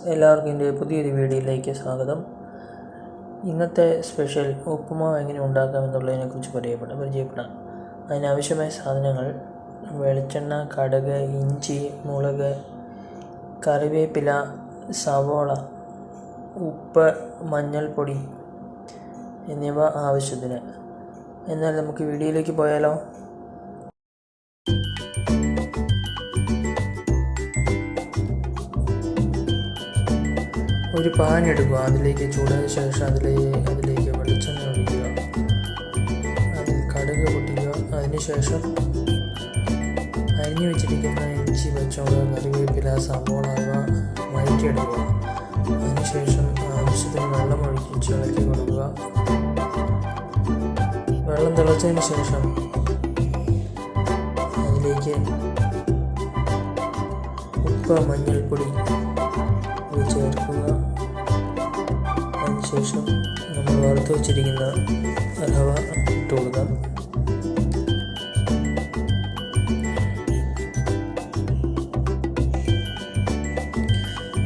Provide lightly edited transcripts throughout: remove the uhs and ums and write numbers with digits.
എല്ലാവർക്കും എൻ്റെ പുതിയൊരു വീഡിയോയിലേക്ക് സ്വാഗതം. ഇന്നത്തെ സ്പെഷ്യൽ ഉപ്പുമാവ് എങ്ങനെ ഉണ്ടാക്കാമെന്നുള്ളതിനെക്കുറിച്ച് പരിചയപ്പെടാം. അതിനാവശ്യമായ സാധനങ്ങൾ: വെളിച്ചെണ്ണ, കടുക്, ഇഞ്ചി, മുളക്, കറിവേപ്പില, സവോള, ഉപ്പ്, മഞ്ഞൾപ്പൊടി എന്നിവ ആവശ്യത്തിന്. എന്നാൽ നമുക്ക് വീഡിയോയിലേക്ക് പോയാലോ? ഒരു പാൻ എടുക്കുക. അതിലേക്ക് ചൂടായ ശേഷം അതിലേക്ക് വെളിച്ചെണ്ണ ഒഴിക്കുക. അതിൽ കടുക് പൊട്ടിക്കുക. അതിനുശേഷം അരിഞ്ഞു വെച്ചിരിക്കുന്ന ഇഞ്ചി, പച്ചമുളക്, കറിവേപ്പില, സവോള ഇവ വഴറ്റിയെടുക്കുക. അതിനുശേഷം ആവശ്യത്തിന് വെള്ളം ഒഴിച്ച് ഇളക്കി കൊടുക്കുക. വെള്ളം തിളച്ചതിന് ശേഷം അതിലേക്ക് ഉപ്പ്, മഞ്ഞൾപ്പൊടി ചേർക്കുക. അതിനുശേഷം നമ്മൾ വറുത്ത് വെച്ചിരിക്കുന്ന റവ ഇട്ട് കൊടുക്കാം.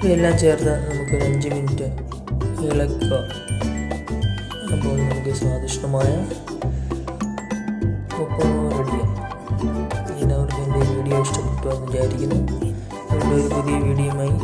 ഇതെല്ലാം ചേർത്ത് നമുക്കൊരു 5 മിനിറ്റ് ഇളക്കുക. അപ്പോൾ നമുക്ക് സ്വാദിഷ്ടമായ ഉപ്പുമാവ് റെഡിയായി. എല്ലാവർക്കും എൻ്റെ വീഡിയോ ഇഷ്ടപ്പെട്ടു എന്ന് വിചാരിക്കുന്നു. ഒരു പുതിയ വീഡിയോയുമായി